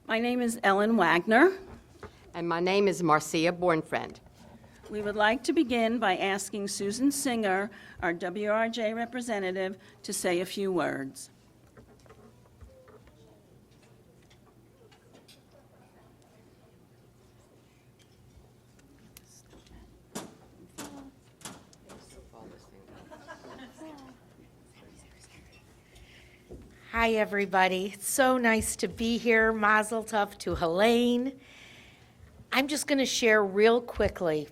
My name is Ellen Wagner. And my name is Marcia Bornfriend. We would like to begin by asking Susan Singer, our WRJ representative, to say a few words. Hi, everybody. It's so nice to be here. Mazel tov to Helene. I'm just going to share real quickly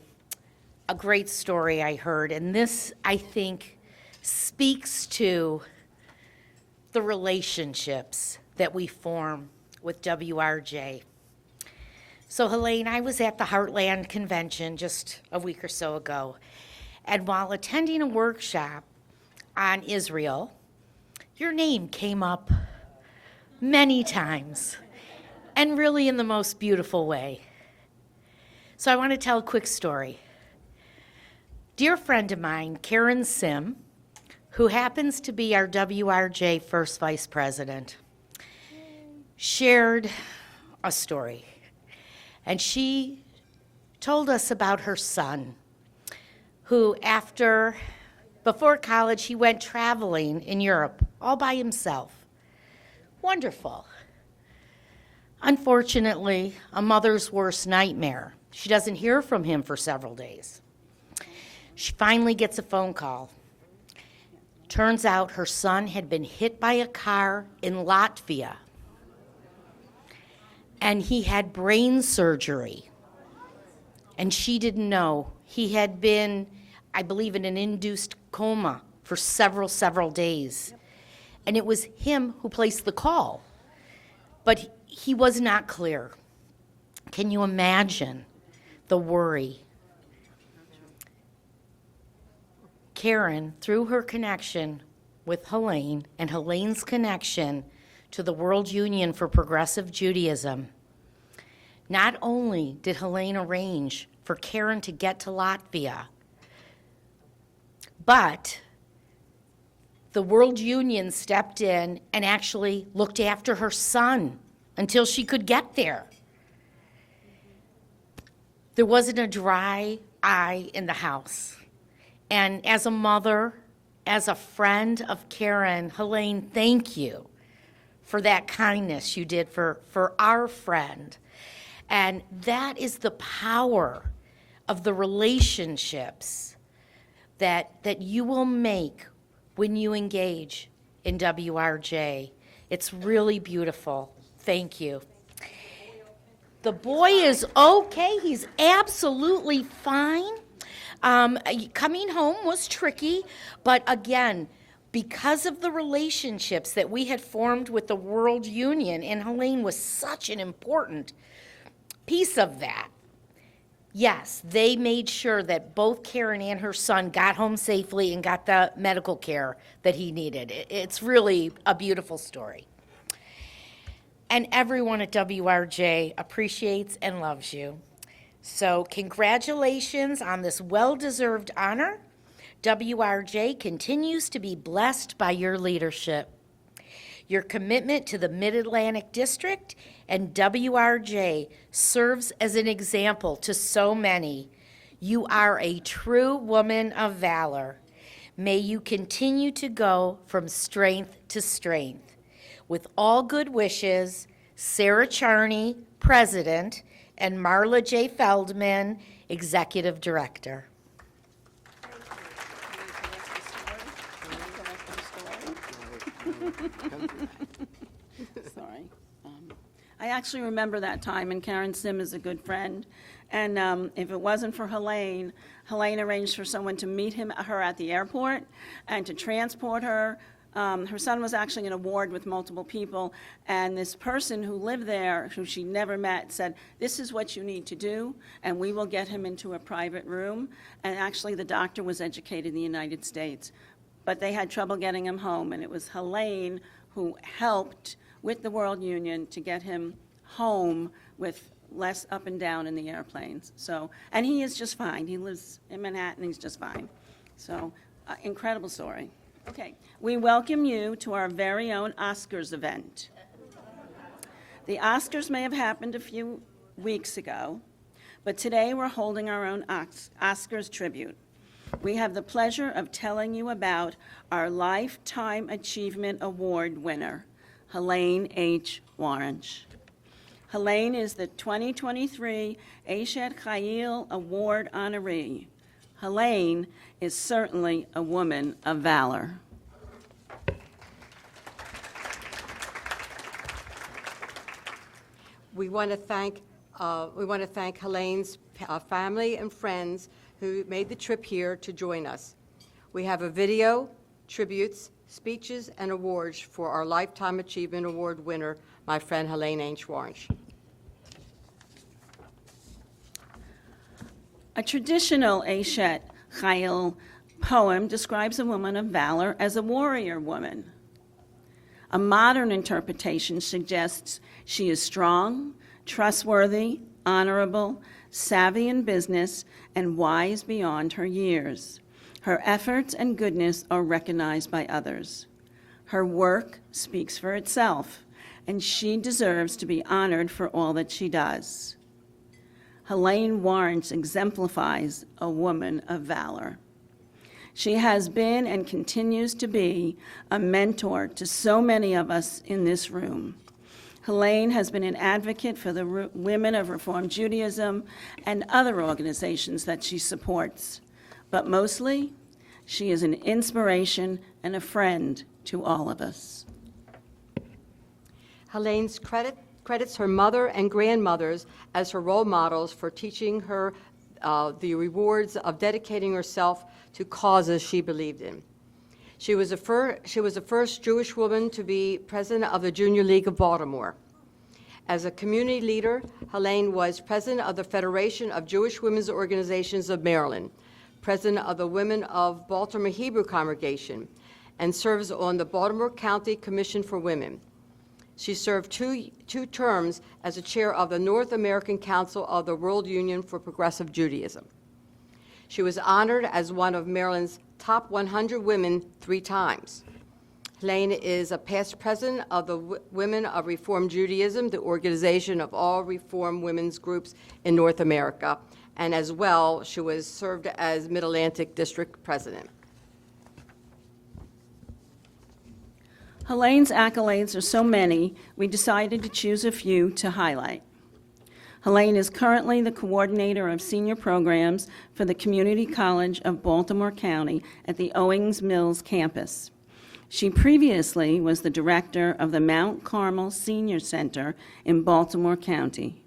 a great story I heard, and this, I think, speaks to the relationships that we form with WRJ. So, Helene, I was at the Heartland Convention just a week or so ago, and while attending a workshop on Israel, your name came up many times, and really in the most beautiful way. So I want to tell a quick story. Dear friend of mine, Karen Sim, who happens to be our WRJ first vice president, shared a story. And she told us about her son, who before college, he went traveling in Europe all by himself. Wonderful. Unfortunately, a mother's worst nightmare. She doesn't hear from him for several days. She finally gets a phone call. Turns out her son had been hit by a car in Latvia, and he had brain surgery. And she didn't know. He had been, I believe, in an induced coma for several days. And it was him who placed the call. But he was not clear. Can you imagine the worry? Karen, through her connection with Helene and Helene's connection to the World Union for Progressive Judaism, not only did Helene arrange for Karen to get to Latvia, but the World Union stepped in and actually looked after her son until she could get there. There wasn't a dry eye in the house. And as a mother, as a friend of Karen, Helene, thank you for that kindness you did for our friend. And that is the power of the relationships that you will make when you engage in WRJ. It's really beautiful. Thank you. The boy is okay. He's absolutely fine. Coming home was tricky, but again, because of the relationships that we had formed with the World Union, and Helene was such an important piece of that, yes, they made sure that both Karen and her son got home safely and got the medical care that he needed. It's really a beautiful story. And everyone at WRJ appreciates and loves you. So congratulations on this well-deserved honor. WRJ continues to be blessed by your leadership. Your commitment to the Mid-Atlantic District and WRJ serves as an example to so many. You are a true woman of valor. May you continue to go from strength to strength. With all good wishes, Sarah Charney, President, and Marla J. Feldman, Executive Director. Sorry. I actually remember that time, and Karen Sim is a good friend. And if it wasn't for Helene arranged for someone to meet her at the airport and to transport her. Her son was actually in a ward with multiple people, and this person who lived there, who she never met, said, "This is what you need to do, and we will get him into a private room." And actually, the doctor was educated in the United States, but they had trouble getting him home, and it was Helene who helped with the World Union to get him home with less up and down in the airplanes. So, and he is just fine. He lives in Manhattan. He's just fine. So, incredible story. Okay, we welcome you to our very own Oscars event. The Oscars may have happened a few weeks ago, but today we're holding our own Oscars tribute. We have the pleasure of telling you about our Lifetime Achievement Award winner, Helene H. Waranch. Helene is the 2023 Eishet Chayil Award honoree. Helene is certainly a woman of valor. We want to thank Helene's family and friends who made the trip here to join us. We have a video, tributes, speeches, and awards for our Lifetime Achievement Award winner, my friend Helene H. Waranch. A traditional Eishet Chayil poem describes a woman of valor as a warrior woman. A modern interpretation suggests she is strong, trustworthy, honorable, savvy in business, and wise beyond her years. Her efforts and goodness are recognized by others. Her work speaks for itself, and she deserves to be honored for all that she does. Helene Waranch exemplifies a woman of valor. She has been and continues to be a mentor to so many of us in this room. Helene has been an advocate for the women of Reform Judaism and other organizations that she supports. But mostly, she is an inspiration and a friend to all of us. Helene's credits her mother and grandmothers as her role models for teaching her the rewards of dedicating herself to causes she believed in. She was the first Jewish woman to be president of the Junior League of Baltimore. As a community leader, Helene was president of the Federation of Jewish Women's Organizations of Maryland, president of the Women of Baltimore Hebrew Congregation, and serves on the Baltimore County Commission for Women. She served two terms as a chair of the North American Council of the World Union for Progressive Judaism. She was honored as one of Maryland's top 100 women 3 times. Helene is a past president of the Women of Reform Judaism, the organization of all Reform women's groups in North America, and as well, she was served as Mid-Atlantic District president. Helene's accolades are so many, we decided to choose a few to highlight. Helene is currently the coordinator of senior programs for the Community College of Baltimore County at the Owings Mills campus. She previously was the director of the Mount Carmel Senior Center in Baltimore County.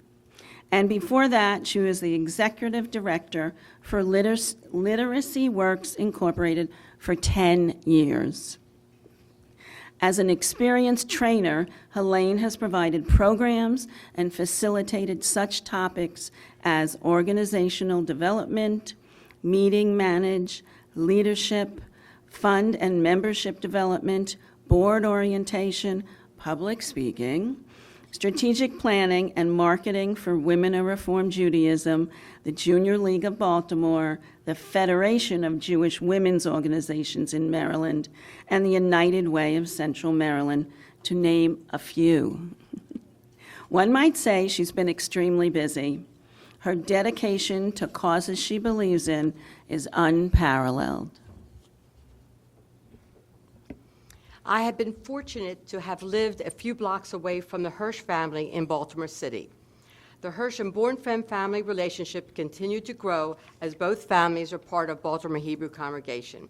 And before that, she was the executive director for Literacy Works Incorporated for 10 years. As an experienced trainer, Helene has provided programs and facilitated such topics as organizational development, meeting manage, leadership, fund and membership development, board orientation, public speaking, strategic planning and marketing for Women of Reform Judaism, the Junior League of Baltimore, the Federation of Jewish Women's Organizations in Maryland, and the United Way of Central Maryland, to name a few. One might say she's been extremely busy. Her dedication to causes she believes in is unparalleled. I have been fortunate to have lived a few blocks away from the Hirsch family in Baltimore City. The Hirsch and Bornfriend family relationship continued to grow as both families are part of Baltimore Hebrew Congregation.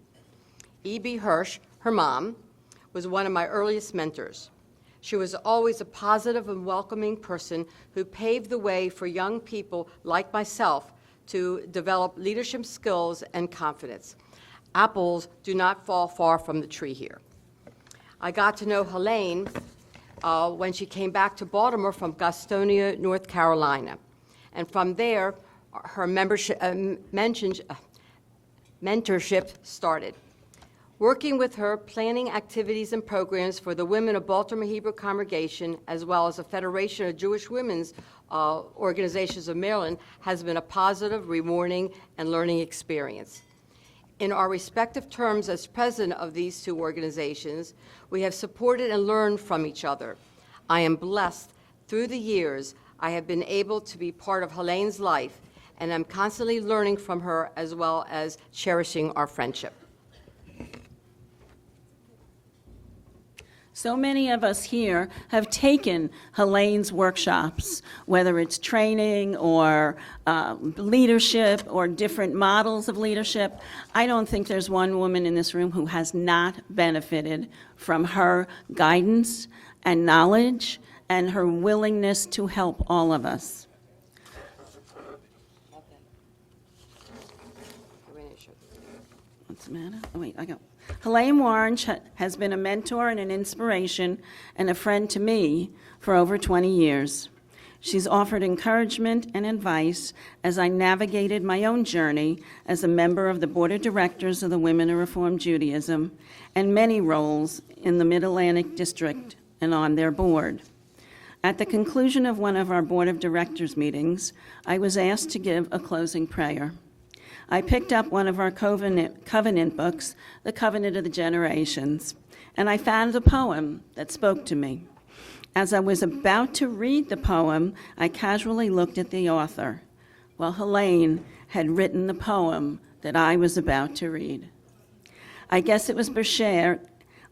E.B. Hirsch, her mom, was one of my earliest mentors. She was always a positive and welcoming person who paved the way for young people like myself to develop leadership skills and confidence. Apples do not fall far from the tree here. I got to know Helene when she came back to Baltimore from Gastonia, North Carolina. And from there, her mentorship started. Working with her, planning activities and programs for the Women of Baltimore Hebrew Congregation, as well as the Federation of Jewish Women's Organizations of Maryland, has been a positive, rewarding, and learning experience. In our respective terms as president of these two organizations, we have supported and learned from each other. I am blessed Through the years, I have been able to be part of Helene's life, and I'm constantly learning from her as well as cherishing our friendship. So many of us here have taken Helene's workshops, whether it's training or leadership or different models of leadership. I don't think there's one woman in this room who has not benefited from her guidance and knowledge and her willingness to help all of us. What's the matter? Oh, wait, I go. Helene Waranch has been a mentor and an inspiration and a friend to me for over 20 years. She's offered encouragement and advice as I navigated my own journey as a member of the Board of Directors of the Women of Reform Judaism and many roles in the Mid-Atlantic District and on their board. At the conclusion of one of our Board of Directors meetings, I was asked to give a closing prayer. I picked up one of our covenant books, The Covenant of the Generations, and I found a poem that spoke to me. As I was about to read the poem, I casually looked at the author. Well, Helene had written the poem that I was about to read. I guess it was B'Sher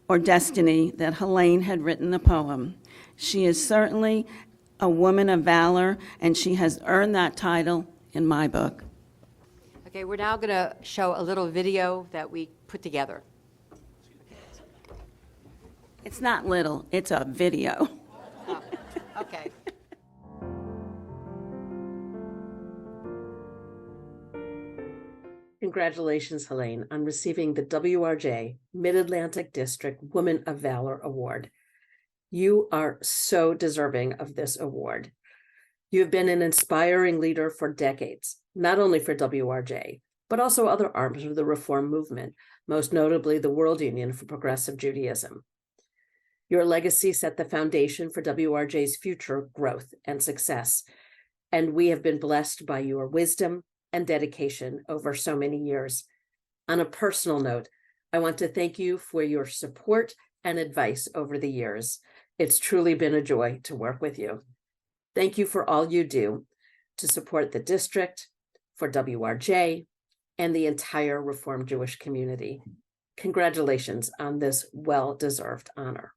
or destiny that Helene had written the poem. She is certainly a woman of valor, and she has earned that title in my book. Okay, we're now going to show a little video that we put together. It's not little, it's a video. Oh, okay. Congratulations, Helene, on receiving the WRJ Mid-Atlantic District Woman of Valor Award. You are so deserving of this award. You have been an inspiring leader for decades, not only for WRJ, but also other arms of the reform movement, most notably the World Union for Progressive Judaism. Your legacy set the foundation for WRJ's future growth and success, and we have been blessed by your wisdom and dedication over so many years. On a personal note, I want to thank you for your support and advice over the years. It's truly been a joy to work with you. Thank you for all you do to support the district, for WRJ, and the entire Reform Jewish community. Congratulations on this well-deserved honor.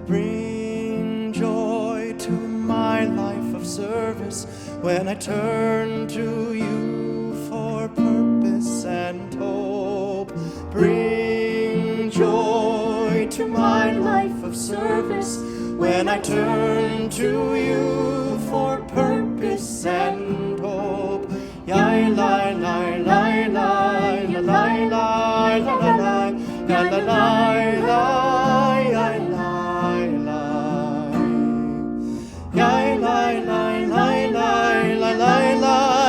Bring joy to my life of service when I turn to you for purpose and hope. Bring joy to my life of service when I turn to you for purpose and hope. Yai lai lai lai lai lai lai lai lai lai lai lai lai lai lai lai. Yai lai lai lai lai lai lai lai lai lai lai.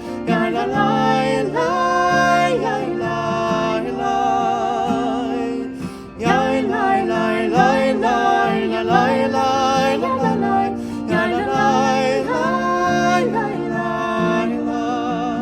Yai lai lai lai lai lai lai. Yai lai lai lai lai lai lai lai lai lai. Yai lai lai lai lai lai lai.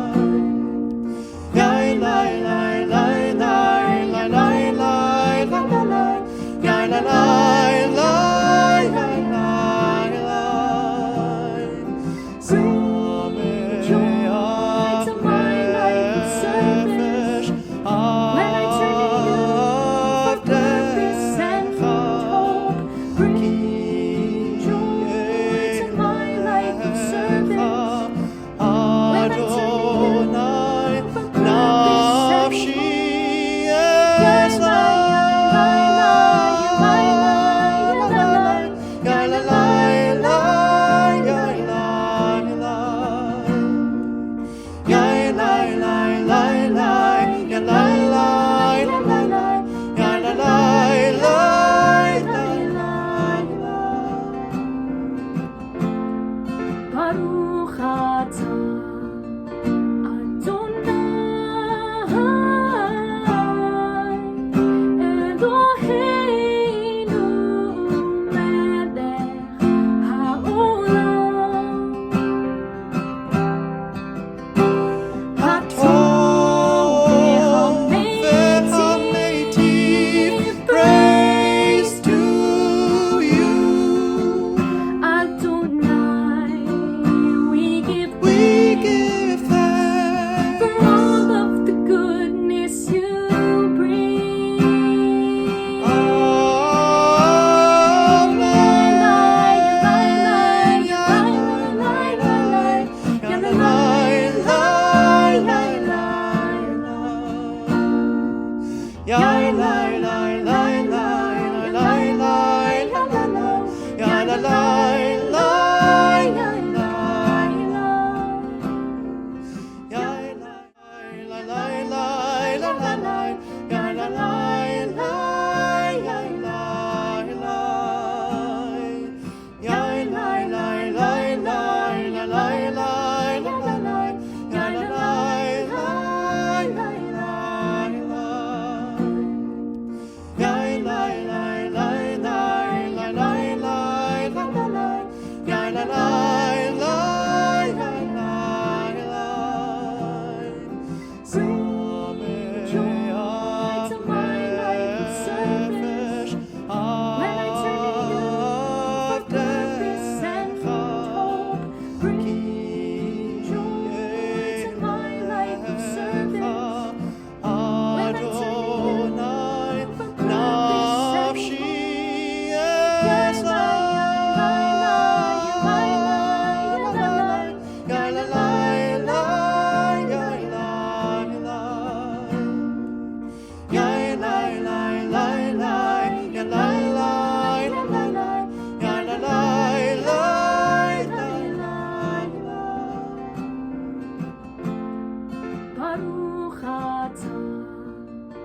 Baruch atah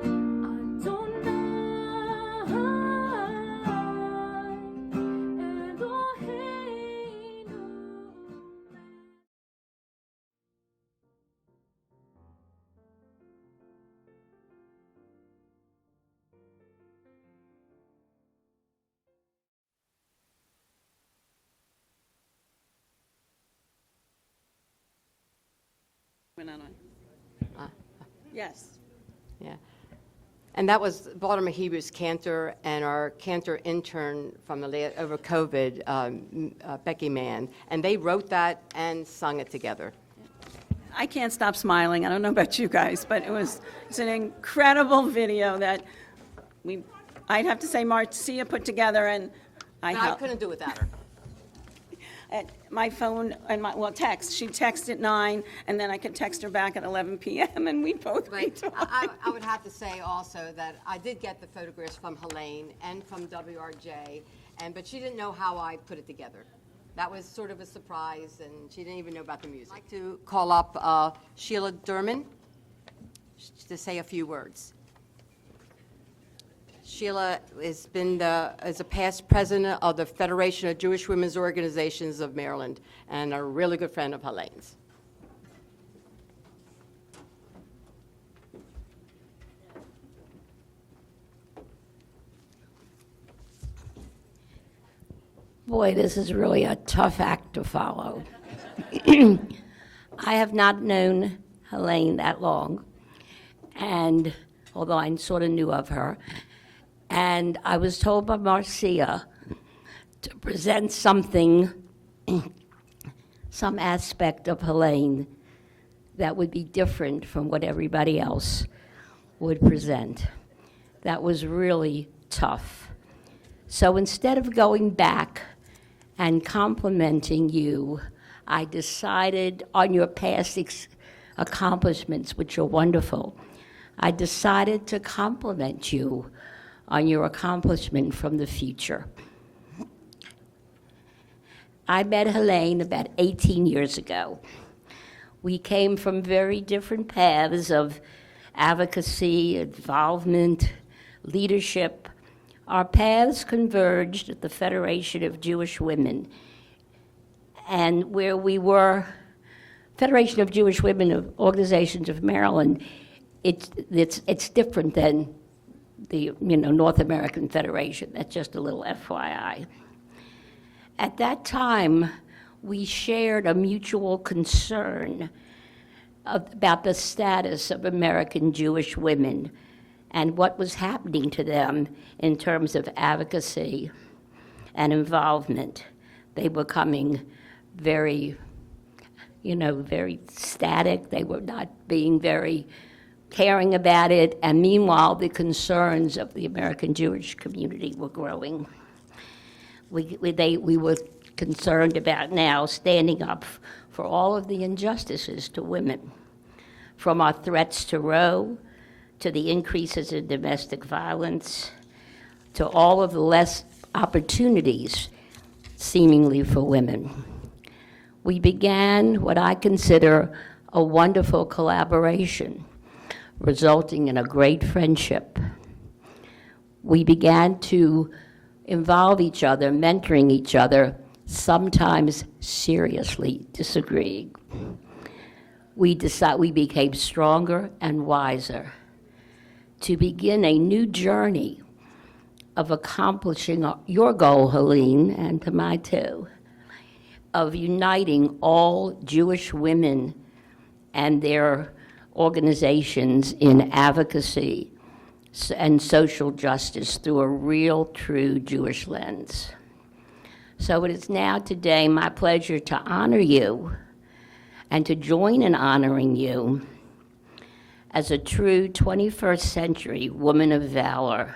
Adonai Eloheinu. Went on. Yes. Yeah. And that was Baltimore Hebrew's cantor and our cantor intern from over COVID, Becky Mann. And they wrote that and sung it together. I can't stop smiling. I don't know about you guys, but it's an incredible video that I'd have to say Marcia put together, and I No, I couldn't do without her. at my phone and text. She'd text at 9, and then I could text her back at 11 p.m., and we'd both be Right. talking. I would have to say also that I did get the photographs from Helene and from WRJ, but she didn't know how I put it together. That was sort of a surprise, and she didn't even know about the music. I'd like to call up Sheila Durman to say a few words. Sheila is a past president of the Federation of Jewish Women's Organizations of Maryland and a really good friend of Helene's. Boy, this is really a tough act to follow. I have not known Helene that long, and although I sort of knew of her, and I was told by Marcia to present something, some aspect of Helene that would be different from what everybody else would present. That was really tough. So instead of going back and complimenting you, I decided on your past accomplishments, which are wonderful, I decided to compliment you on your accomplishment from the future. I met Helene about 18 years ago. We came from very different paths of advocacy, involvement, leadership. Our paths converged at the Federation of Jewish Women, and where we were, Federation of Jewish Women of Organizations of Maryland, it's different than the North American Federation. That's just a little FYI. At that time, we shared a mutual concern about the status of American Jewish women and what was happening to them in terms of advocacy and involvement. They were becoming very, very static. They were not being very caring about it, and meanwhile, the concerns of the American Jewish community were growing. We were concerned about now standing up for all of the injustices to women, from our threats to Roe, to the increases in domestic violence, to all of the less opportunities seemingly for women. We began what I consider a wonderful collaboration, resulting in a great friendship. We began to involve each other, mentoring each other, sometimes seriously disagreeing. We became stronger and wiser to begin a new journey of accomplishing your goal, Helene, and to my too, of uniting all Jewish women and their organizations in advocacy and social justice through a real, true Jewish lens. So it is now today my pleasure to honor you and to join in honoring you as a true 21st century woman of valor.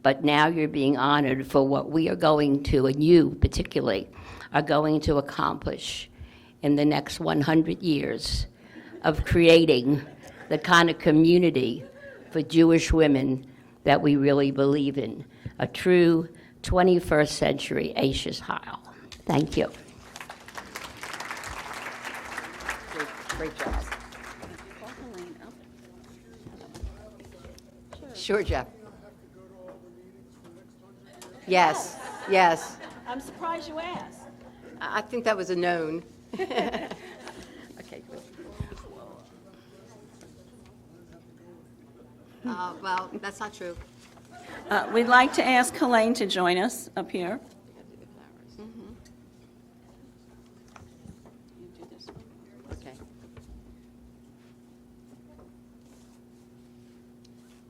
But now you're being honored for what we are going to, and you particularly, are going to accomplish in the next 100 years of creating the kind of community for Jewish women that we really believe in, a true 21st century Eishet Chayil. Thank you. Great job. Sure, Jeff. Yes, yes. I'm surprised you asked. I think that was a known. Okay, good. Well, that's not true. We'd like to ask Helene to join us up here. Okay.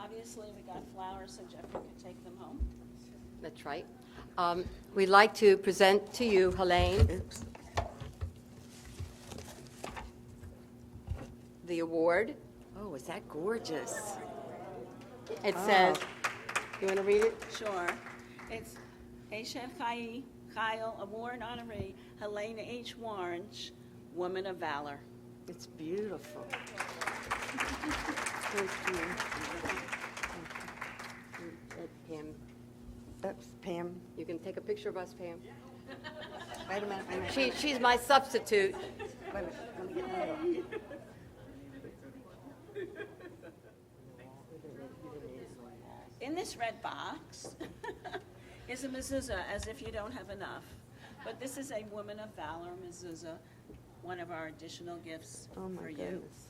Obviously, we got flowers, so Jeffrey could take them home. That's right. We'd like to present to you, Helene, the award. Oh, is that gorgeous? It says, you want to read it? Sure. It's Eishet Chayil Award honoree Helene H. Waranch, Woman of Valor. It's beautiful. Pam, Oops, Pam. you can take a picture of us, Pam. Wait a minute. She's my substitute. Wait a minute. Let me get the middle. In this red box is a mezuzah, as if you don't have enough. But this is a Woman of Valor mezuzah, one of our additional gifts Oh, my for you. goodness.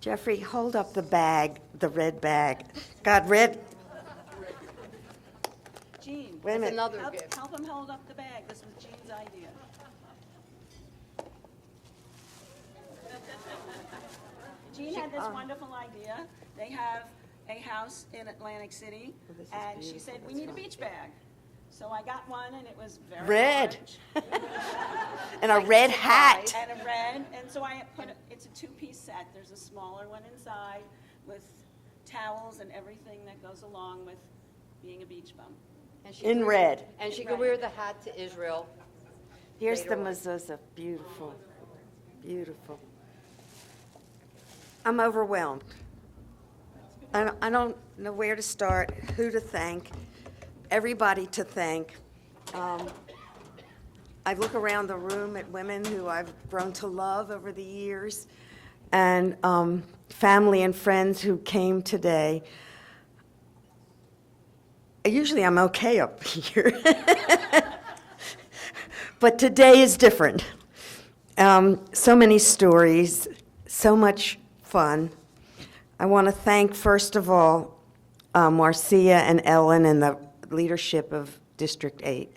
Jeffrey, hold up the bag, the red bag. God, red. Jean, Wait a minute. Another gift. help him hold up the bag. This was Jean's idea. Jean had this wonderful idea. They have a house in Atlantic City, this is and she beautiful. said, we need a beach bag. So I got one, and it was very Red. large. And a red hat. And a red, and so I put, it's a two-piece set. There's a smaller one inside with towels and everything that goes along with being a beach bum. And she In can- red. And she can wear the hat to Israel. Here's the Later on. mezuzah. Beautiful. Beautiful. I'm overwhelmed. I don't know where to start, who to thank, everybody to thank. I look around the room at women who I've grown to love over the years, and family and friends who came today. Usually I'm okay up here. But today is different. So many stories, so much fun. I want to thank, first of all, Marcia and Ellen and the leadership of District 8.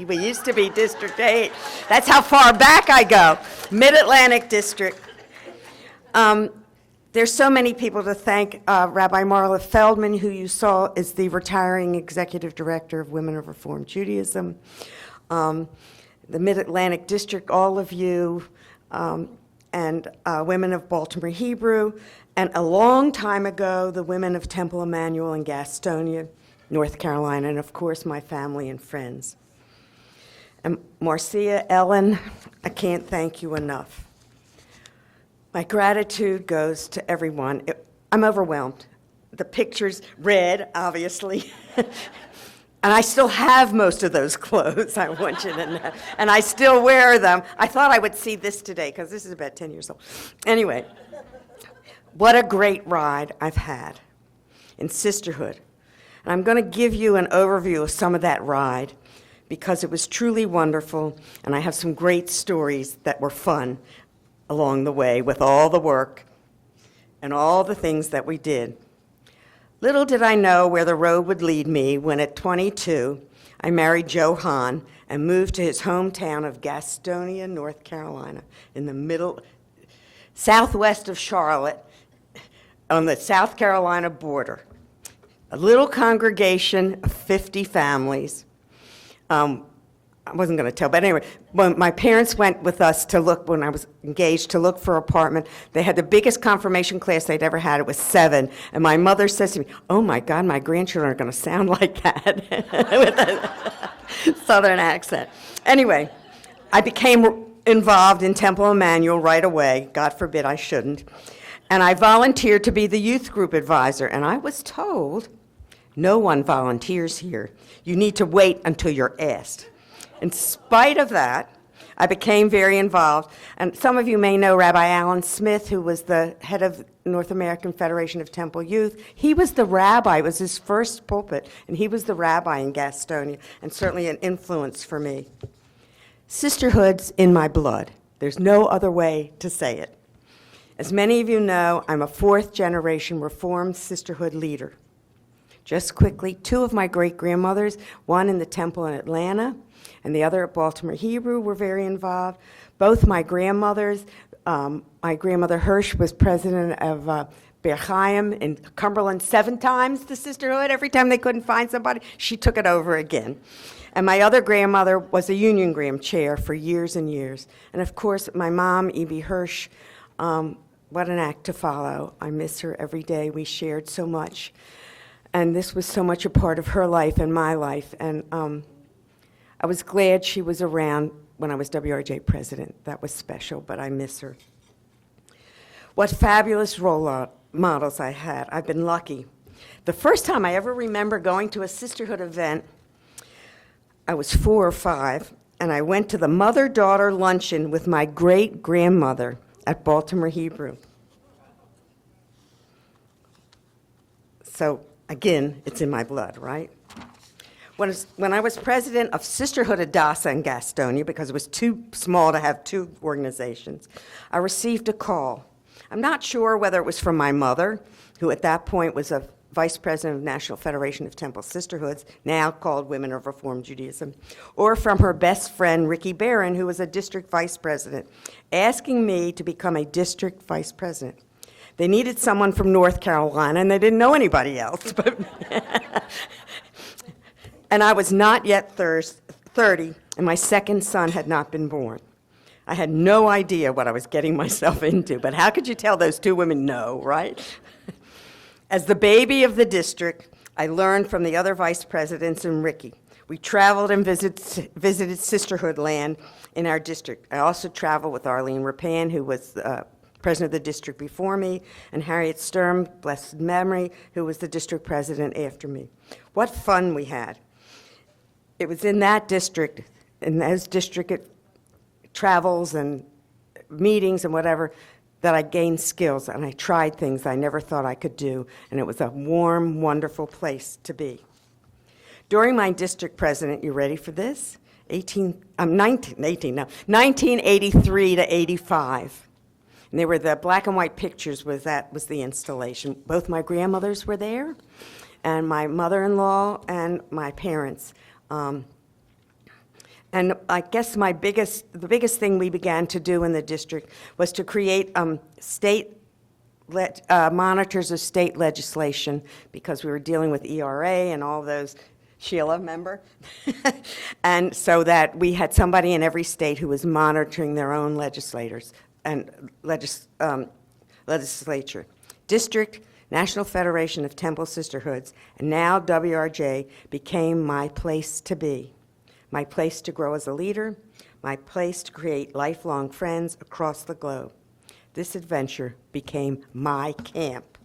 We used to be District 8. That's how far back I go. Mid-Atlantic District. There's so many people to thank. Rabbi Marla Feldman, who you saw is the retiring executive director of Women of Reform Judaism. The Mid-Atlantic District, all of you, and Women of Baltimore Hebrew, and a long time ago, the Women of Temple Emmanuel in Gastonia, North Carolina, and of course, my family and friends. And Marcia, Ellen, I can't thank you enough. My gratitude goes to everyone. I'm overwhelmed. The pictures, red, obviously. And I still have most of those clothes, I want you to know. And I still wear them. I thought I would see this today, because this is about 10 years old. Anyway, what a great ride I've had in sisterhood. And I'm going to give you an overview of some of that ride, because it was truly wonderful, and I have some great stories that were fun along the way with all the work and all the things that we did. Little did I know where the road would lead me when at 22, I married Joe Hahn and moved to his hometown of Gastonia, North Carolina, in the southwest of Charlotte, on the South Carolina border. A little congregation of 50 families. I wasn't going to tell, but anyway, when my parents went with us to look, when I was engaged, to look for an apartment, they had the biggest confirmation class they'd ever had. It was 7. And my mother says to me, "Oh my God, my grandchildren are going to sound like that," with a Southern accent. Anyway, I became involved in Temple Emmanuel right away. God forbid I shouldn't. And I volunteered to be the youth group advisor. And I was told, no one volunteers here. You need to wait until you're asked. In spite of that, I became very involved. And some of you may know Rabbi Alan Smith, who was the head of North American Federation of Temple Youth. He was the rabbi. It was his first pulpit, and he was the rabbi in Gastonia, and certainly an influence for me. Sisterhood's in my blood. There's no other way to say it. As many of you know, I'm a fourth-generation Reformed sisterhood leader. Just quickly, two of my great-grandmothers, one in the temple in Atlanta and the other at Baltimore Hebrew, were very involved. Both my grandmothers, my grandmother Hirsch was president of Be'er Chaim in Cumberland 7 times, the sisterhood. Every time they couldn't find somebody, she took it over again. And my other grandmother was a Union Graham chair for years and years. And of course, my mom, E.B. Hirsch, what an act to follow. I miss her every day. We shared so much. And this was so much a part of her life and my life. And I was glad she was around when I was WRJ president. That was special, but I miss her. What fabulous role models I had. I've been lucky. The first time I ever remember going to a sisterhood event, I was 4 or 5, and I went to the mother-daughter luncheon with my great-grandmother at Baltimore Hebrew. So, again, it's in my blood, right? When I was president of Sisterhood Hadassah in Gastonia, because it was too small to have 2 organizations, I received a call. I'm not sure whether it was from my mother, who at that point was a vice president of National Federation of Temple Sisterhoods, now called Women of Reform Judaism, or from her best friend, Ricky Barron, who was a district vice president, asking me to become a district vice president. They needed someone from North Carolina, and they didn't know anybody else. And I was not yet 30, and my second son had not been born. I had no idea what I was getting myself into, but how could you tell those 2 women no, right? As the baby of the district, I learned from the other vice presidents and Ricky. We traveled and visited sisterhood land in our district. I also traveled with Arlene Rappan, who was president of the district before me, and Harriet Sturm, blessed memory, who was the district president after me. What fun we had. It was in that district, in those district travels and meetings and whatever, that I gained skills, and I tried things I never thought I could do, and it was a warm, wonderful place to be. During my district president, you ready for this? 1983 to 85. And they were the black and white pictures, that was the installation. Both my grandmothers were there, and my mother-in-law and my parents. And I guess the biggest thing we began to do in the district was to create monitors of state legislation, because we were dealing with ERA and all those. Sheila, remember? And so that we had somebody in every state who was monitoring their own legislators and legislature. District, National Federation of Temple Sisterhoods, and now WRJ became my place to be. My place to grow as a leader, my place to create lifelong friends across the globe. This adventure became my camp.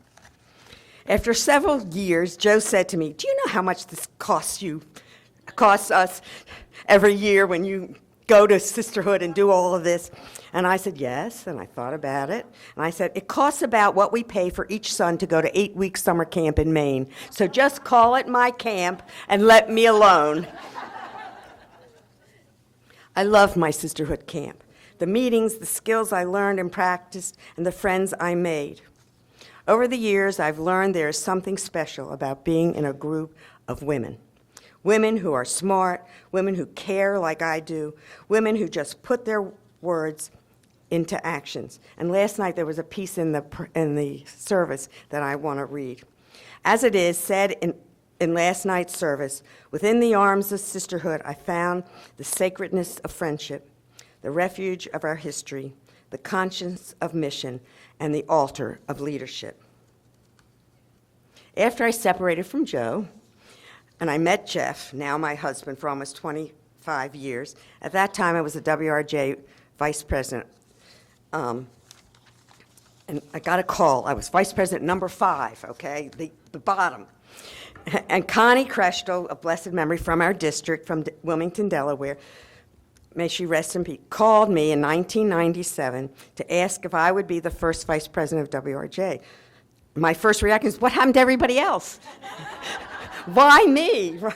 After several years, Joe said to me, "Do you know how much this costs us every year when you go to sisterhood and do all of this?" And I said, yes, and I thought about it. And I said, "It costs about what we pay for each son to go to 8-week summer camp in Maine. So just call it my camp and let me alone." I loved my sisterhood camp, the meetings, the skills I learned and practiced, and the friends I made. Over the years, I've learned there is something special about being in a group of women. Women who are smart, women who care like I do, women who just put their words into actions. And last night there was a piece in the service that I want to read. As it is said in last night's service, within the arms of sisterhood, I found the sacredness of friendship, the refuge of our history, the conscience of mission, and the altar of leadership. After I separated from Joe, and I met Jeff, now my husband, for almost 25 years. At that time, I was the WRJ vice president. And I got a call. I was vice president number 5, okay, the bottom. And Connie Kreshtel, of blessed memory, from our district, from Wilmington, Delaware, may she rest in peace, called me in 1997 to ask if I would be the first vice president of WRJ. My first reaction is, what happened to everybody else? Why me, right?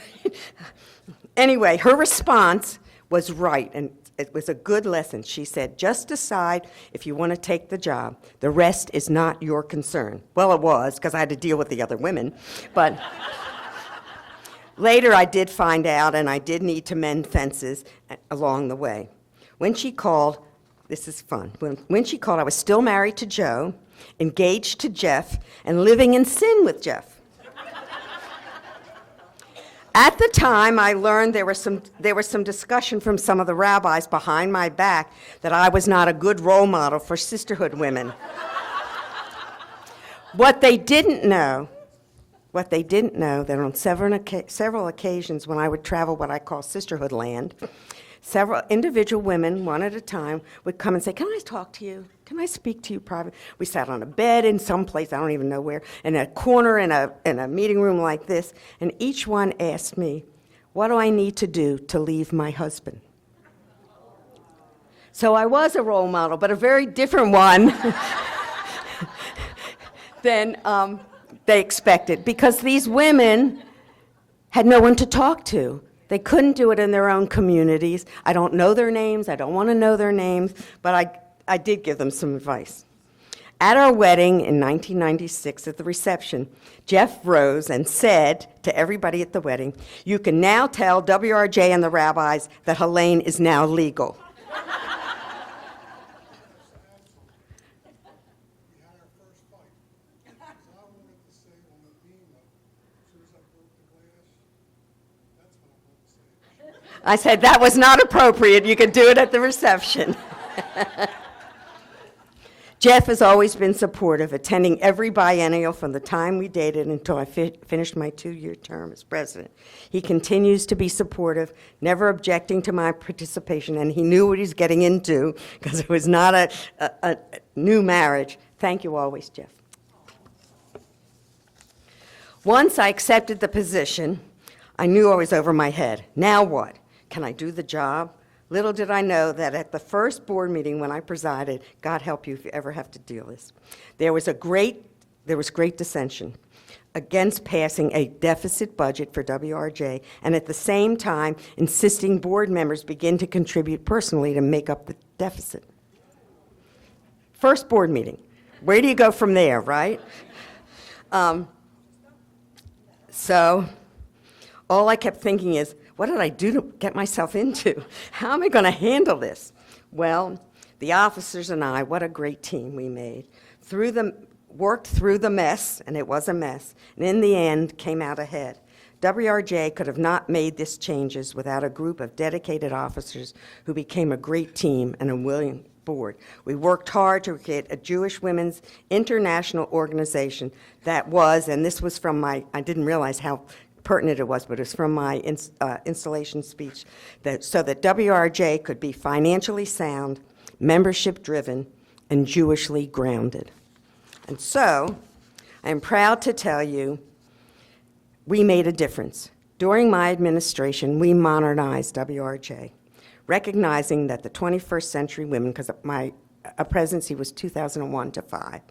Anyway, her response was right, and it was a good lesson. She said, just decide if you want to take the job. The rest is not your concern. Well, it was, because I had to deal with the other women. But later I did find out, and I did need to mend fences along the way. When she called, this is fun. When she called, I was still married to Joe, engaged to Jeff, and living in sin with Jeff. At the time, I learned there was some discussion from some of the rabbis behind my back that I was not a good role model for sisterhood women. What they didn't know, that on several occasions when I would travel what I call sisterhood land, several individual women, one at a time, would come and say, can I talk to you? Can I speak to you privately? We sat on a bed in some place, I don't even know where, in a corner in a meeting room like this, and each one asked me, what do I need to do to leave my husband? So I was a role model, but a very different one than they expected, because these women had no one to talk to. They couldn't do it in their own communities. I don't know their names. I don't want to know their names, but I did give them some advice. At our wedding in 1996 at the reception, Jeff rose and said to everybody at the wedding, you can now tell WRJ and the rabbis that Helene is now legal. I said that was not appropriate. You could do it at the reception. Jeff has always been supportive, attending every biennial from the time we dated until I finished my 2-year term as president. He continues to be supportive, never objecting to my participation, and he knew what he was getting into because it was not a new marriage. Thank you always, Jeff. Once I accepted the position, I knew I was over my head. Now what? Can I do the job? Little did I know that at the first board meeting when I presided, God help you if you ever have to deal with this, there was great dissension against passing a deficit budget for WRJ, and at the same time insisting board members begin to contribute personally to make up the deficit. First board meeting. Where do you go from there, right? So all I kept thinking is, what did I do to get myself into? How am I going to handle this? Well, the officers and I, what a great team we made. Worked through the mess, and it was a mess, and in the end came out ahead. WRJ could have not made these changes without a group of dedicated officers who became a great team and a willing board. We worked hard to create a Jewish women's international organization that was, and this was from I didn't realize how pertinent it was, but it's from my installation speech, so that WRJ could be financially sound, membership-driven, and Jewishly grounded. And so, I'm proud to tell you, we made a difference. During my administration, we modernized WRJ, recognizing that the 21st century women, because my presidency was 2001 to 5,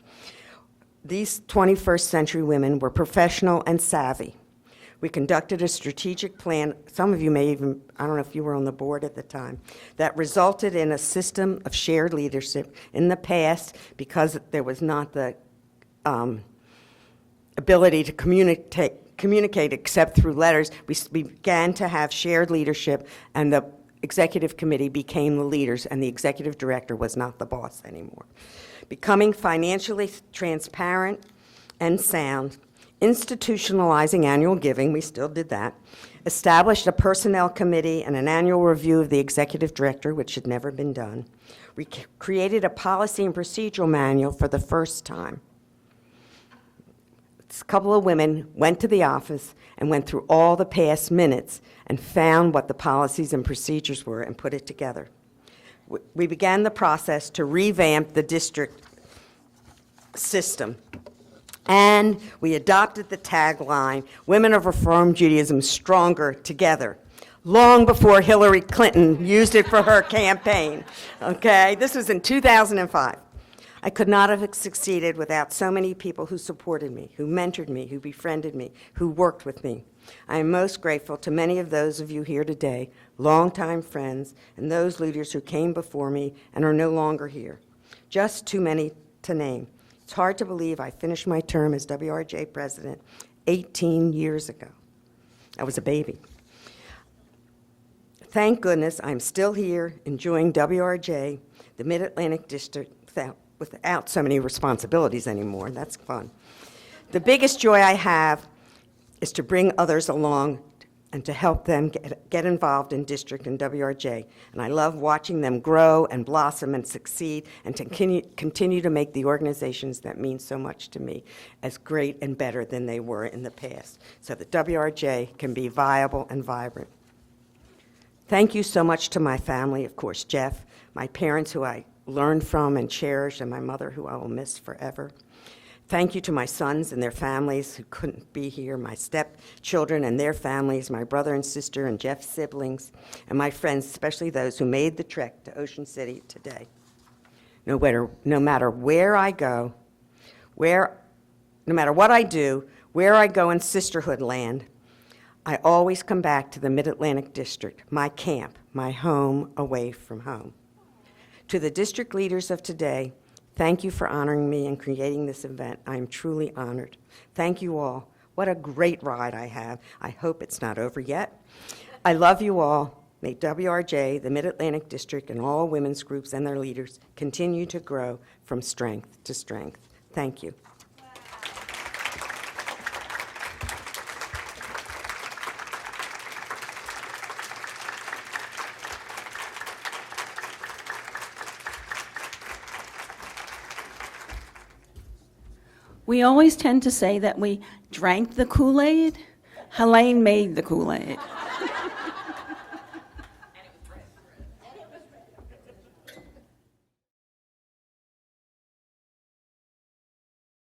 these 21st century women were professional and savvy. We conducted a strategic plan, some of you may even, I don't know if you were on the board at the time, that resulted in a system of shared leadership. In the past, because there was not the ability to communicate except through letters, we began to have shared leadership, and the executive committee became the leaders, and the executive director was not the boss anymore. Becoming financially transparent and sound, institutionalizing annual giving, we still did that, established a personnel committee and an annual review of the executive director, which had never been done. We created a policy and procedural manual for the first time. A couple of women went to the office and went through all the past minutes and found what the policies and procedures were and put it together. We began the process to revamp the district system. And we adopted the tagline, Women of Reform Judaism Stronger Together. long before Hillary Clinton used it for her campaign. Okay, this was in 2005. I could not have succeeded without so many people who supported me, who mentored me, who befriended me, who worked with me. I am most grateful to many of those of you here today, longtime friends, and those leaders who came before me and are no longer here. Just too many to name. It's hard to believe I finished my term as WRJ president 18 years ago. I was a baby. Thank goodness I'm still here enjoying WRJ, the Mid-Atlantic District, without so many responsibilities anymore. That's fun. The biggest joy I have is to bring others along and to help them get involved in district and WRJ. And I love watching them grow and blossom and succeed and to continue to make the organizations that mean so much to me as great and better than they were in the past, so that WRJ can be viable and vibrant. Thank you so much to my family, of course, Jeff, my parents who I learned from and cherished, and my mother who I will miss forever. Thank you to my sons and their families who couldn't be here, my stepchildren and their families, my brother and sister and Jeff's siblings, and my friends, especially those who made the trek to Ocean City today. No matter where I go, no matter what I do, where I go in sisterhood land, I always come back to the Mid-Atlantic District, my camp, my home away from home. To the district leaders of today, thank you for honoring me and creating this event. I am truly honored. Thank you all. What a great ride I have. I hope it's not over yet. I love you all. May WRJ, the Mid-Atlantic District, and all women's groups and their leaders continue to grow from strength to strength. Thank you. We always tend to say that we drank the Kool-Aid. Helene made the Kool-Aid.